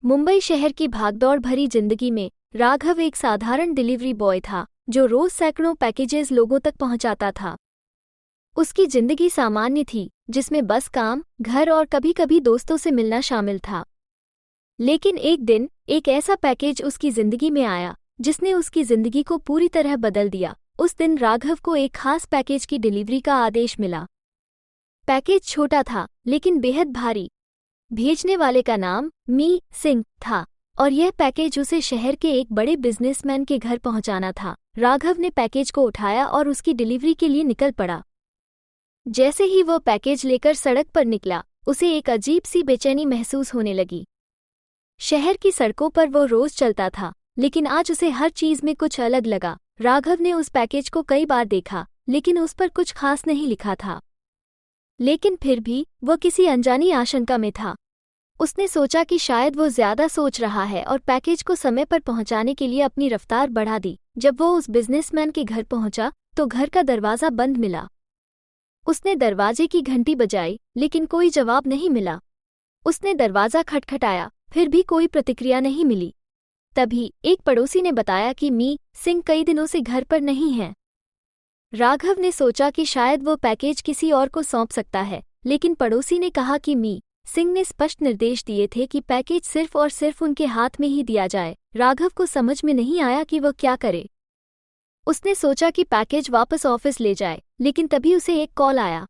मुंबई शहर की भागदौड़ भरी जिंदगी में राघव एक साधारण डिलीवरी बॉय था जो रोज सैकड़ों पैकेजेस लोगों तक पहुंचाता था। उसकी जिंदगी सामान्य थी, जिसमें बस काम, घर और कभी-कभी दोस्तों से मिलना शामिल था। लेकिन एक दिन एक ऐसा पैकेज उसकी जिंदगी में आया जिसने उसकी जिंदगी को पूरी तरह बदल दिया। उस दिन राघव को एक खास पैकेज की डिलीवरी का आदेश मिला। पैकेज छोटा था लेकिन बेहद भारी। भेजने वाले का नाम मी सिंह था और यह पैकेज उसे शहर के एक बड़े बिजनेसमैन के घर पहुंचाना था। राघव ने पैकेज को उठाया और उसकी डिलीवरी के लिए निकल पड़ा। जैसे ही वो पैकेज लेकर सड़क पर निकला, उसे एक अजीब सी बेचैनी महसूस होने लगी। शहर की सड़कों पर वो रोज चलता था, लेकिन आज उसे हर चीज में कुछ अलग लगा। राघव ने उस पैकेज को कई बार देखा, लेकिन उस पर कुछ खास नहीं लिखा था। लेकिन फिर भी वह किसी अनजानी आशंका में था। उसने सोचा कि शायद वो ज्यादा सोच रहा है और पैकेज को समय पर पहुंचाने के लिए अपनी रफ्तार बढ़ा दी। जब वो उस बिजनेसमैन के घर पहुंचा तो घर का दरवाज़ा बंद मिला। उसने दरवाजे की घंटी बजाई, लेकिन कोई जवाब नहीं मिला। उसने दरवाज़ा खटखटाया, फिर भी कोई प्रतिक्रिया नहीं मिली। तभी एक पड़ोसी ने बताया कि मी सिंह कई दिनों से घर पर नहीं है। राघव ने सोचा कि शायद वो पैकेज किसी और को सौंप सकता है, लेकिन पड़ोसी ने कहा कि मी सिंह ने स्पष्ट निर्देश दिए थे कि पैकेज सिर्फ और सिर्फ उनके हाथ में ही दिया जाए। राघव को समझ में नहीं आया कि वह क्या करे। उसने सोचा कि पैकेज वापस ऑफिस ले जाए, लेकिन तभी उसे एक कॉल आया।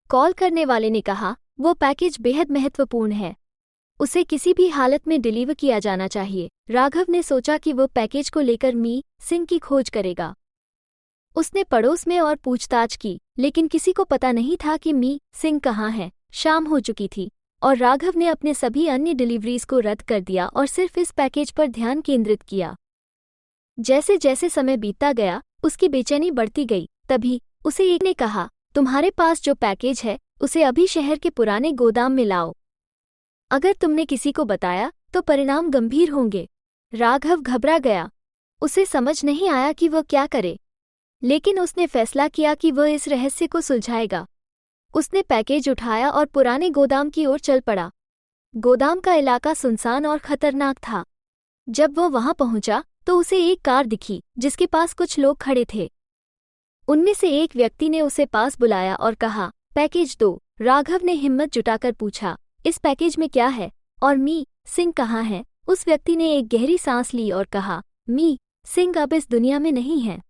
कॉल करने वाले ने कहा वो पैकेज बेहद महत्वपूर्ण है, उसे किसी भी हालत में डिलीवर किया जाना चाहिए। राघव ने सोचा कि वो पैकेज को लेकर मी सिंह की खोज करेगा। उसने पड़ोस में और पूछताछ की, लेकिन किसी को पता नहीं था कि मी सिंह कहाँ है। शाम हो चुकी थी और राघव ने अपने सभी अन्य डिलीवरीज को रद्द कर दिया और सिर्फ इस पैकेज पर ध्यान केंद्रित किया। जैसे जैसे समय बीतता गया, उसकी बेचैनी बढ़ती गई। तभी उसे एक ने कहा, तुम्हारे पास जो पैकेज है उसे अभी शहर के पुराने गोदाम में लाओ। अगर तुमने किसी को बताया तो परिणाम गंभीर होंगे। राघव घबरा गया। उसे समझ नहीं आया कि वह क्या करे, लेकिन उसने फैसला किया कि वह इस रहस्य को सुलझाएगा। उसने पैकेज उठाया और पुराने गोदाम की ओर चल पड़ा। गोदाम का इलाका सुनसान और खतरनाक था। जब वह वहां पहुंचा तो उसे एक कार दिखी जिसके पास कुछ लोग खड़े थे। उनमें से एक व्यक्ति ने उसे पास बुलाया और कहा, पैकेज दो। राघव ने हिम्मत जुटाकर पूछा, इस पैकेज में क्या है और मी सिंह कहाँ है? उस व्यक्ति ने एक गहरी सांस ली और कहा, मी सिंह अब इस दुनिया में नहीं है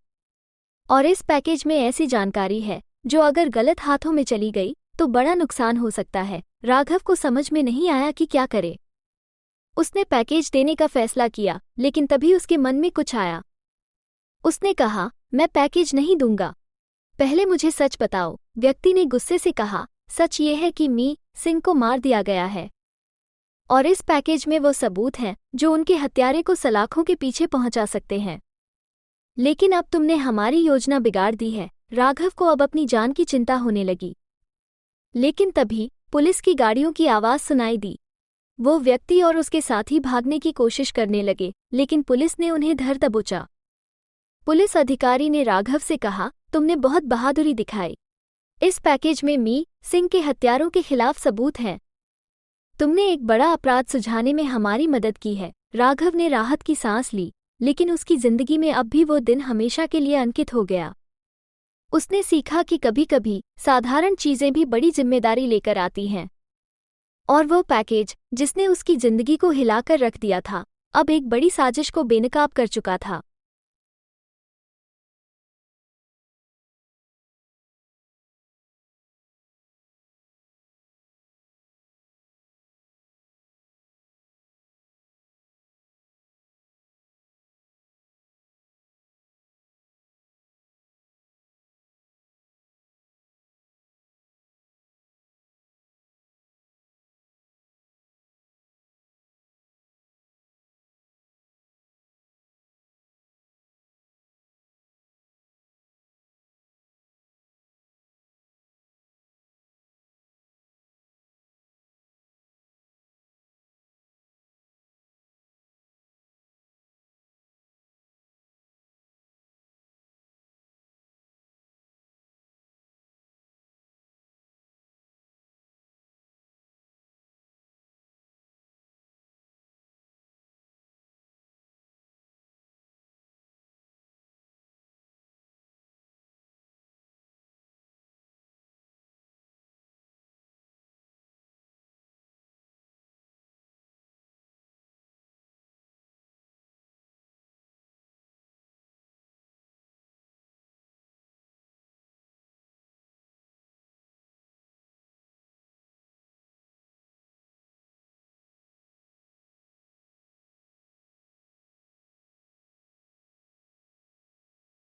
और इस पैकेज में ऐसी जानकारी है जो अगर गलत हाथों में चली गई तो बड़ा नुकसान हो सकता है। राघव को समझ में नहीं आया कि क्या करे। उसने पैकेज देने का फैसला किया, लेकिन तभी उसके मन में कुछ आया। उसने कहा, मैं पैकेज नहीं दूंगा, पहले मुझे सच बताओ। व्यक्ति ने गुस्से से कहा, सच ये है कि मी सिंह को मार दिया गया है और इस पैकेज में वो सबूत हैं जो उनके हत्यारे को सलाखों के पीछे पहुंचा सकते हैं। लेकिन अब तुमने हमारी योजना बिगाड़ दी है। राघव को अब अपनी जान की चिंता होने लगी। लेकिन तभी पुलिस की गाड़ियों की आवाज़ सुनाई दी। वो व्यक्ति और उसके साथी भागने की कोशिश करने लगे, लेकिन पुलिस ने उन्हें धर दबोचा। पुलिस अधिकारी ने राघव से कहा, तुमने बहुत बहादुरी दिखाई। इस पैकेज में मी सिंह के हत्यारों के खिलाफ सबूत हैं। तुमने एक बड़ा अपराध सुलझाने में हमारी मदद की है। राघव ने राहत की सांस ली, लेकिन उसकी जिंदगी में अब भी वो दिन हमेशा के लिए अंकित हो गया। उसने सीखा कि कभी-कभी साधारण चीजें भी बड़ी जिम्मेदारी लेकर आती हैं। और वो पैकेज जिसने उसकी जिंदगी को हिलाकर रख दिया था, अब एक बड़ी साजिश को बेनकाब कर चुका था।